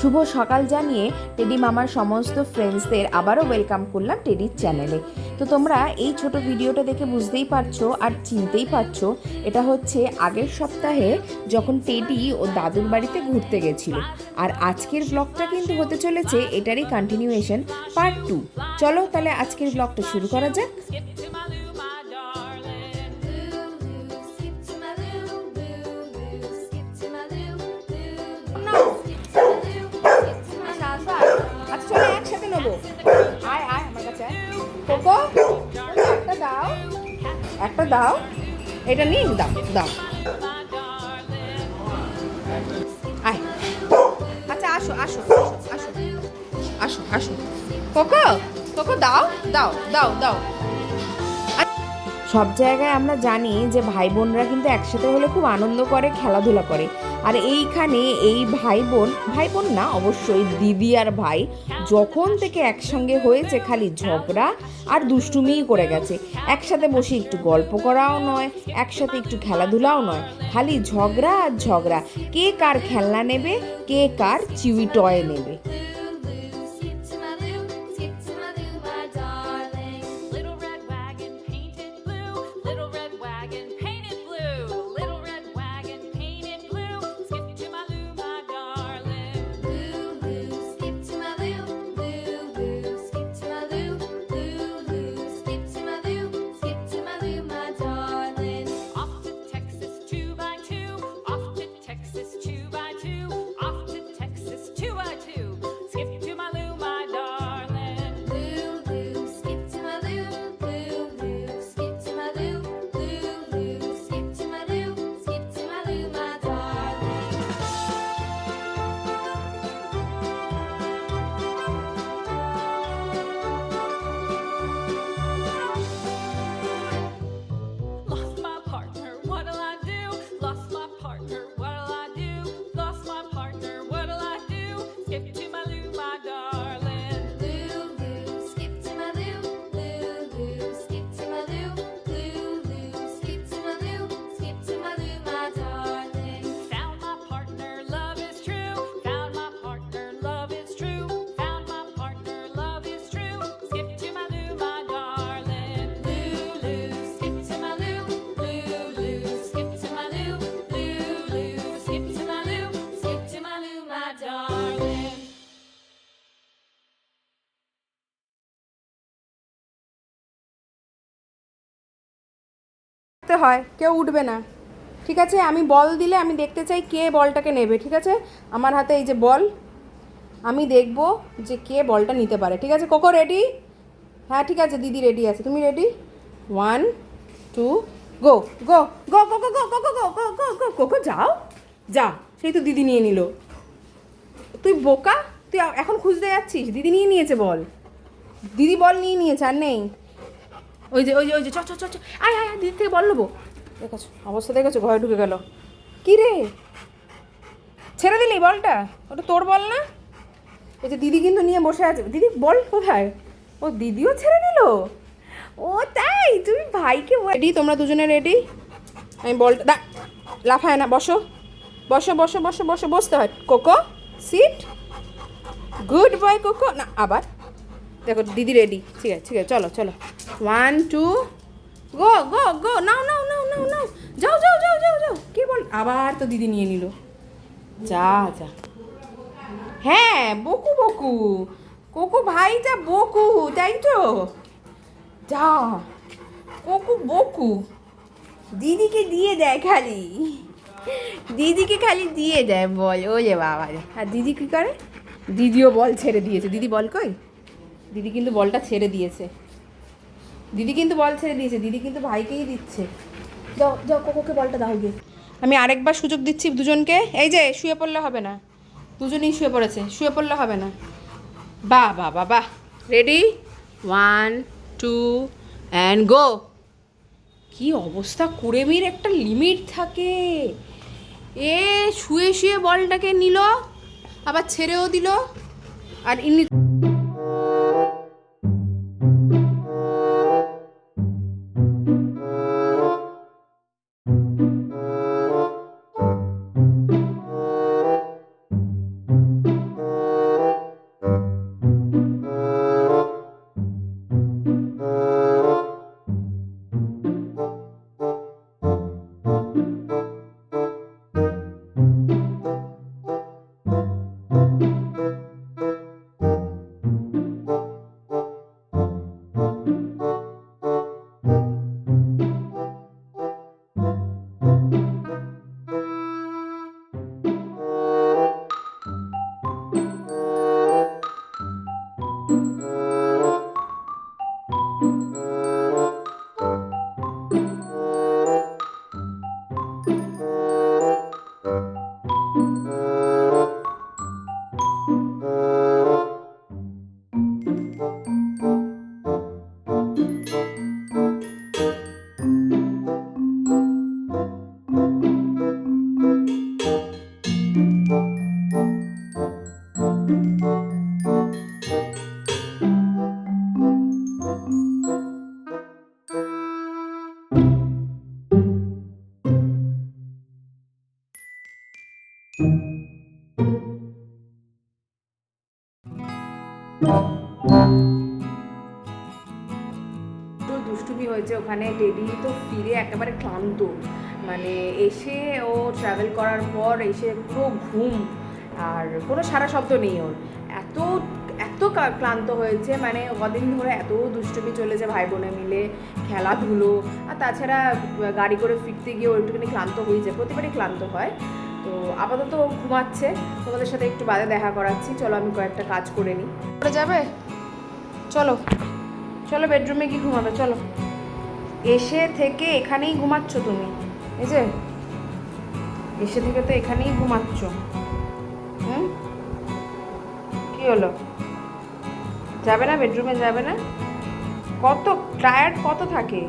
শুভ সকাল জানিয়ে টেডি মামার সমস্ত ফ্রেন্ডসদের আবারও ওয়েলকাম করলাম টেডির চ্যানেলে। তো তোমরা এই ছোট ভিডিওটা দেখে বুঝতেই পারছো আর চিনতেই পারছো এটা হচ্ছে আগের সপ্তাহে যখন টেডি ও দাদুর বাড়িতে ঘুরতে গেছিল। আর আজকের ব্লগটা কিন্তু হতে চলেছে এটারই কন্টিনিউয়েশন, পার্ট 2। চলো তাহলে আজকের ব্লগটা শুরু করা যাক। একসাথে নেবো, আয় আয় আমার কাছে কোকো, একটা দাও, একটা দাও, এটা নিয়ে দাও দাও, আয়, আচ্ছা আসো আসো আসো আসো আসো কোকো, কোকো দাও দাও দাও দাও। সব জায়গায় আমরা জানি যে ভাই বোনরা কিন্তু একসাথে হলে খুব আনন্দ করে, খেলাধুলা করে। আর এইখানে এই ভাই বোন না, অবশ্যই দিদি আর ভাই যখন থেকে একসঙ্গে হয়েছে খালি ঝগড়া আর দুষ্টুমিই করে গেছে। একসাথে বসে একটু গল্প করাও নয়, একসাথে একটু খেলাধুলাও নয়, খালি ঝগড়া আর ঝগড়া। কে কার খেলনা নেবে, কে কার চিউই টয় নেবে। হয় কেউ উঠবে না, ঠিক আছে? আমি বল দিলে আমি দেখতে চাই কে বলটাকে নেবে, ঠিক আছে? আমার হাতে এই যে বল, আমি দেখব যে কে বলটা নিতে পারে, ঠিক আছে? Cocoa ready? হ্যাঁ ঠিক আছে, দিদি রেডি আছে, তুমি রেডি? 1 2 গো গো গো গো গো গো গো গো গো গো গো কোকো যাও, যা, সেই তো দিদি নিয়ে নিল। তুই বোকা, তুই এখন খুঁজতে যাচ্ছিস? দিদি নিয়ে নিয়েছে বল, দিদি বল নিয়ে নিয়েছে, আর নেই। ওই যে ওই যে ওই যে চ চ চ আয় আয়, দিদি থেকে বল নেবো। দেখেছো অবস্থা, দেখেছো ঘরে ঢুকে গেল। কি রে, ছেড়ে দিলি বলটা? ওটা তোর বল না? এই যে দিদি কিন্তু নিয়ে বসে আছে। দিদি বল কোথায়? ও দিদিও ছেড়ে দিল। ও তাই, তুমি ভাইকে রেডি? তোমরা দুজনে রেডি? আমি বলটা লাফায় না, বসো বসো বসো বসো বসো, বসতে হয়। Coco sit, good boy Coco. না আবার দেখো দিদি রেডি, ঠিক আছে ঠিক আছে, চলো চলো 1 2 গো গো গো, নাও নাও নাও নাও নাও, যাও যাও যাও যাও যাও। কে বল? আবার তো দিদি নিয়ে নিল, যা যা। হ্যাঁ বকু বকু, কোকু ভাইটা বকু, তাই তো? যা, কোকু বকু, দিদিকে দিয়ে দেয় খালি, দিদিকে খালি দিয়ে দেয় বল। ও যে বাবা রে, আর দিদি কী করে? দিদিও বল ছেড়ে দিয়েছে। দিদি বল কই? দিদি কিন্তু বলটা ছেড়ে দিয়েছে, দিদি কিন্তু বল ছেড়ে দিয়েছে, দিদি কিন্তু ভাইকেই দিচ্ছে। যাও যাও কোকোকে বলটা দাও গিয়ে। আমি আরেকবার সুযোগ দিচ্ছি দুজনকে। এই যে শুয়ে পড়লে হবে না, দুজনেই শুয়ে পড়েছে, শুয়ে পড়লে হবে না। বাহ বাহ বাহ বাহ, রেডি 1 2 অ্যান্ড গো। কি অবস্থা, কুড়েমির একটা লিমিট থাকে। এ শুয়ে শুয়ে বলটাকে নিল, আবার ছেড়েও দিল, আর ইনি তো দুষ্টুমি হয়েছে ওখানে। টেডি তো ফিরে একেবারে ক্লান্ত, মানে এসে ও ট্রাভেল করার পর এসে পুরো ঘুম, আর কোনো সারা শব্দ নেই ওর। এত এত ক্লান্ত হয়েছে, মানে কদিন ধরে এত দুষ্টুমি চলেছে ভাই বোনে মিলে, খেলাধুলো, আর তাছাড়া গাড়ি করে ফিরতে গিয়ে ও একটুখানি ক্লান্ত হয়ে যায়, প্রতিবারই ক্লান্ত হয়। তো আপাতত ও ঘুমাচ্ছে, তোমাদের সাথে একটু বাদে দেখা করাচ্ছি। চলো আমি কয়েকটা কাজ করে নিই। করে যাবে, চলো চলো বেডরুমে কি ঘুমাবে, চলো। এসে থেকে এখানেই ঘুমাচ্ছ তুমি, এই যে এসে থেকে তো এখানেই ঘুমাচ্ছ। হুম, কি হলো, যাবে না বেডরুমে, যাবে না? কত টায়ার্ড কত থাকে।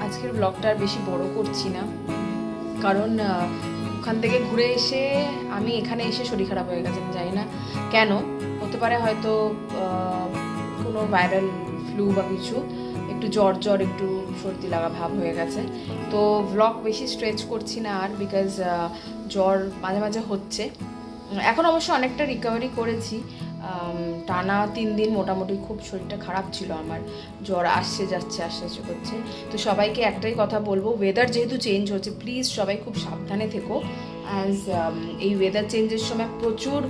আজকের ব্লগটা আর বেশি বড় করছি না, কারণ ওখান থেকে ঘুরে এসে আমি এখানে এসে শরীর খারাপ হয়ে গেছে। আমি জানি না কেন, হতে পারে হয়তো কোনো ভাইরাল ফ্লু বা কিছু, একটু জ্বর জ্বর, একটু সর্দি লাগা ভাব হয়ে গেছে। তো ব্লগ বেশি স্ট্রেচ করছি না আর, বিকজ জ্বর মাঝে মাঝে হচ্ছে। এখন অবশ্য অনেকটা রিকভারি করেছি। টানা 3 দিন মোটামুটি খুব শরীরটা খারাপ ছিল আমার, জ্বর আসছে যাচ্ছে আসছে যাচ্ছে করছে। তো সবাইকে একটাই কথা বলবো, ওয়েদার যেহেতু চেঞ্জ হচ্ছে, প্লিজ সবাই খুব সাবধানে থেকো। অ্যাজ এই ওয়েদার চেঞ্জের সময় প্রচুর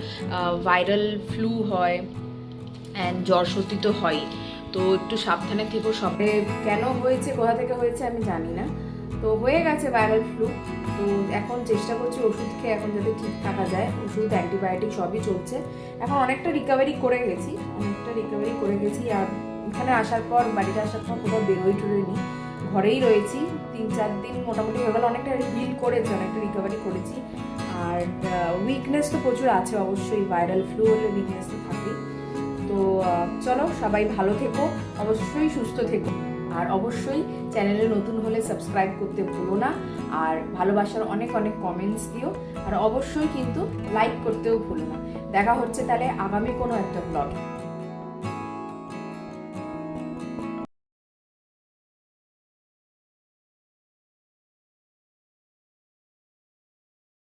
ভাইরাল ফ্লু হয়, অ্যান্ড জ্বর সর্দি তো হয়ই। তো একটু সাবধানে থেকো সবে। কেন হয়েছে, কোথা থেকে হয়েছে আমি জানি না, তো হয়ে গেছে ভাইরাল ফ্লু। তো এখন চেষ্টা করছি ওষুধ খেয়ে এখন যাতে ঠিক থাকা যায়, ওষুধ অ্যান্টিবায়োটিক সবই চলছে। এখন অনেকটা রিকভারি করে গেছি, আর এখানে আসার পর, বাড়িতে আসার পর কোথাও বেরোইনি, ঘরেই রয়েছি। 3-4 দিন মোটামুটি হয়ে গেল, অনেকটা হিল করেছি, অনেকটা রিকভারি করেছি। আর উইকনেস তো প্রচুর আছে অবশ্যই, ভাইরাল ফ্লু হলে উইকনেস তো থাকেই। তো চলো সবাই ভালো থেকো, অবশ্যই সুস্থ থেকো, আর অবশ্যই চ্যানেলে নতুন হলে সাবস্ক্রাইব করতে ভুলো না, আর ভালোবাসার অনেক অনেক কমেন্টস দিও, আর অবশ্যই কিন্তু লাইক করতেও ভুলো না। দেখা হচ্ছে তাহলে আগামী কোনো একটা ব্লগে।